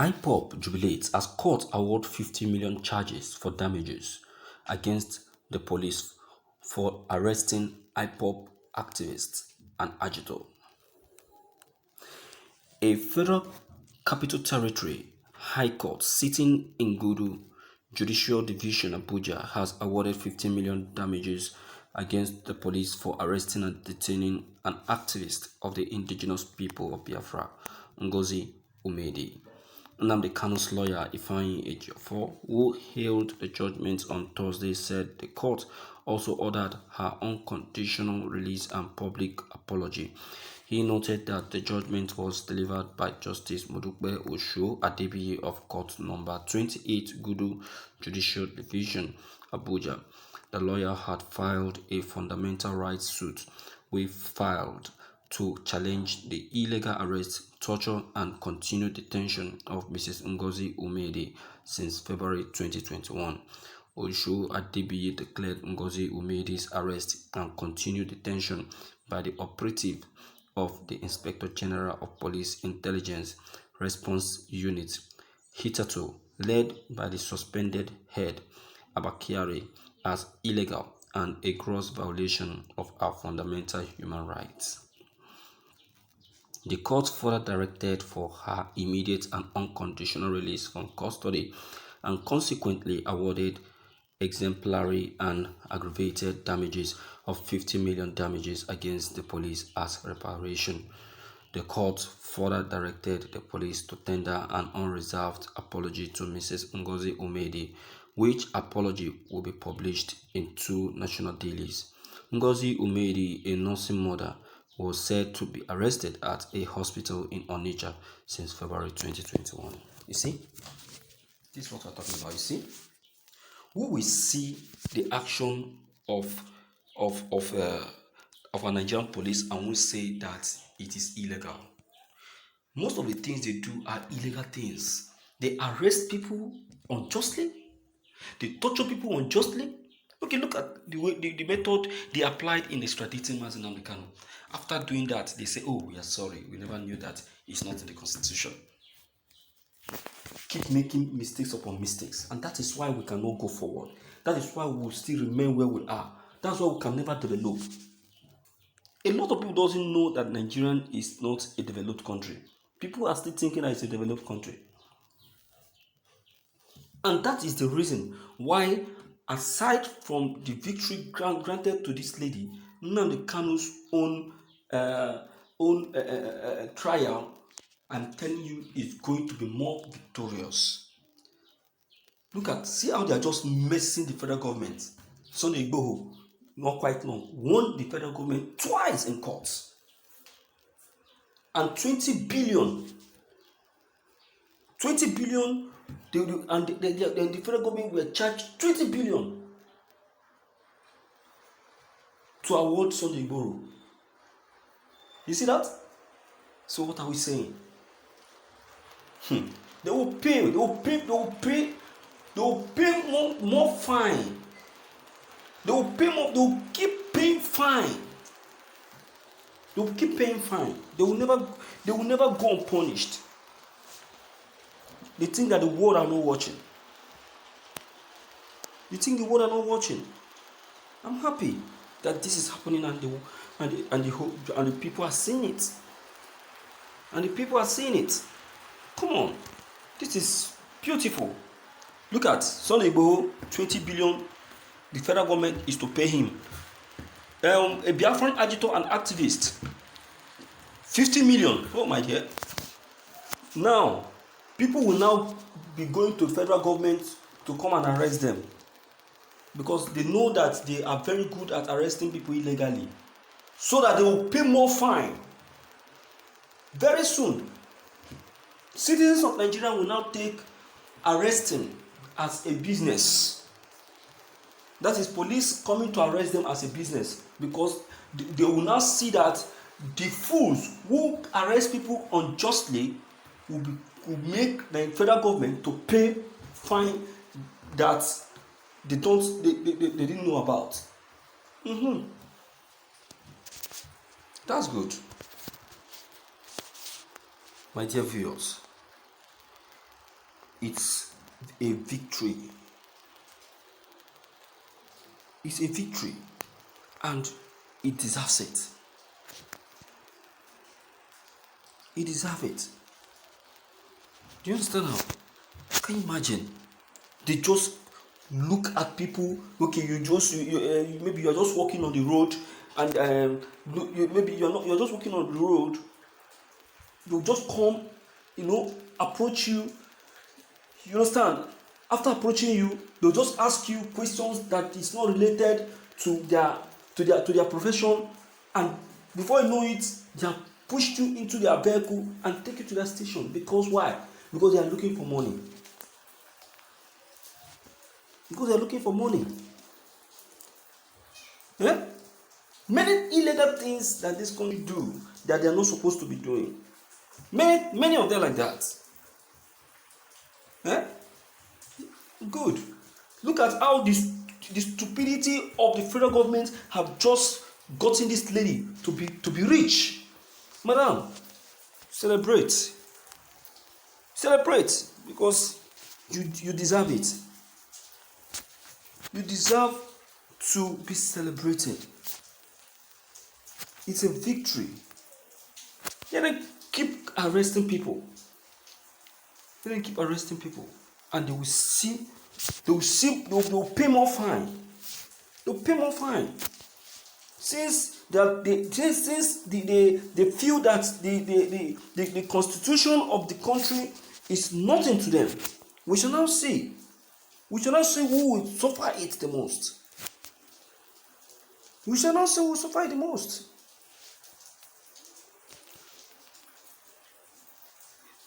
IPOB jubilates as court award 50 million charges for damages against the police for arresting IPOB activists and agitator. A Federal Capital Territory High Court sitting in Gudu Judicial Division Abuja has awarded 15 million damages against the police for arresting and detaining an activist of the indigenous people of Biafra, Ngozi Umedi. Nnamdi Kanu's lawyer Ifeanyi Ejiofor, who hailed the judgment on Thursday, said the court also ordered her unconditional release and public apology. He noted that the judgment was delivered by Justice Modukbe Osho Adebiyi of Court Number 28 Gudu Judicial Division, Abuja. The lawyer had filed a fundamental rights suit we filed to challenge the illegal arrest, torture, and continued detention of Mrs. Ngozi Umedi since February 2021. Osho Adebiyi declared Ngozi Umedi's arrest and continued detention by the operative of the Inspector General of Police Intelligence Response Unit, hitherto led by the suspended head, Abba as illegal and a gross violation of our fundamental human rights. The court further directed for her immediate and unconditional release from custody and consequently awarded exemplary and aggravated damages of 50 million damages against the police as reparation. The court further directed the police to tender an unreserved apology to Mrs. Ngozi Umedi, which apology will be published in 2 national dailies. Ngozi Umedi, a nursing mother, was said to be arrested at a hospital in Onitsha since February 2021. You see? This is what we're talking about, you see? We will see the action of a Nigerian police and we say that it is illegal. Most of the things they do are illegal things. They arrest people unjustly. They torture people unjustly. Okay, look at the way the method they applied in extraditing Mazi Nnamdi Kanu. After doing that, they say, "Oh, we are sorry. We never knew that it's not in the constitution." Keep making mistakes upon mistakes, and that is why we cannot go forward. That is why we will still remain where we are. That's why we can never develop. A lot of people doesn't know that Nigeria is not a developed country. People are still thinking that it's a developed country. And that is the reason why, aside from the victory granted to this lady, Nnamdi Kanu's own trial, I'm telling you, is going to be more victorious. See how they are just messing the federal government. Sunday Igboho, not quite long, won the federal government twice in courts. And 20 billion, the federal government were charged 20 billion to award Sunday Igboho. You see that? So what are we saying? They will pay more fine. They will keep paying fine. They will keep paying fine. They will never go unpunished. They think that the world are not watching. You think the world are not watching? I'm happy that this is happening and the people are seeing it. And the people are seeing it. Come on. This is beautiful. Look at Sunday Igboho, 20 billion. The federal government is to pay him. A Biafran agitator and activist, 50 million. Oh my dear. Now, people will now be going to federal government to come and arrest them because they know that they are very good at arresting people illegally, so that they will pay more fine. Very soon, citizens of Nigeria will now take arresting as a business. That is, police coming to arrest them as a business, because they will now see that the fools who arrest people unjustly will make the federal government to pay fine that they didn't know about. That's good. My dear viewers, It's a victory. It's a victory, and it deserves it. It deserves it. Do you understand how? Can you imagine? They just look at people. Okay, maybe you're just walking on the road, and maybe you're just walking on the road. They'll just come, approach you. You understand? After approaching you, they'll just ask you questions that is not related to their profession, and before you know it, they have pushed you into their vehicle and take you to their station. Because why? Because they are looking for money. Because they are looking for money. Yeah? Many illegal things that this country do that they are not supposed to be doing. Many of them like that. Yeah? Good. Look at how the stupidity of the federal government have just gotten this lady to be rich. Madam, celebrate. Celebrate, because you deserve it. You deserve to be celebrated. It's a victory. You don't keep arresting people. You don't keep arresting people, and they will pay more fine. They'll pay more fine. Since they feel that the constitution of the country is nothing to them. We shall now see. We shall now see who will suffer it the most. We shall now see who will suffer it the most.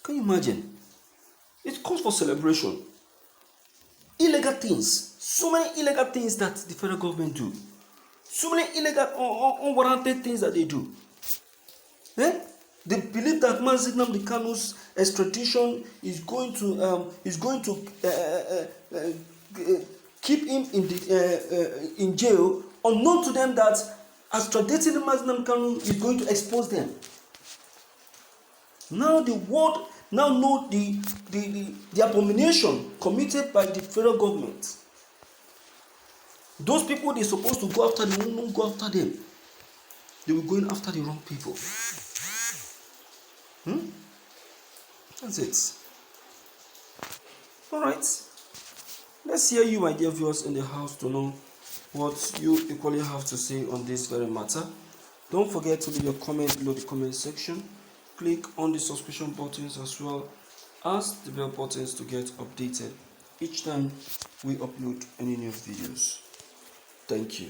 Can you imagine? It calls for celebration. Illegal things. So many illegal things that the federal government do. So many illegal, unwarranted things that they do. They believe that Mazi Nnamdi Kanu's extradition is going to keep him in jail, unknown to them that extraditing Mazi Nnamdi Kanu is going to expose them. Now the world know the abomination committed by the federal government. Those people they're supposed to go after, they won't go after them. They will go in after the wrong people. That's it. Alright. Let's hear you, my dear viewers in the house, to know what you equally have to say on this very matter. Don't forget to leave your comment below the comment section. Click on the subscription buttons as well as the bell buttons to get updated each time we upload any new videos. Thank you.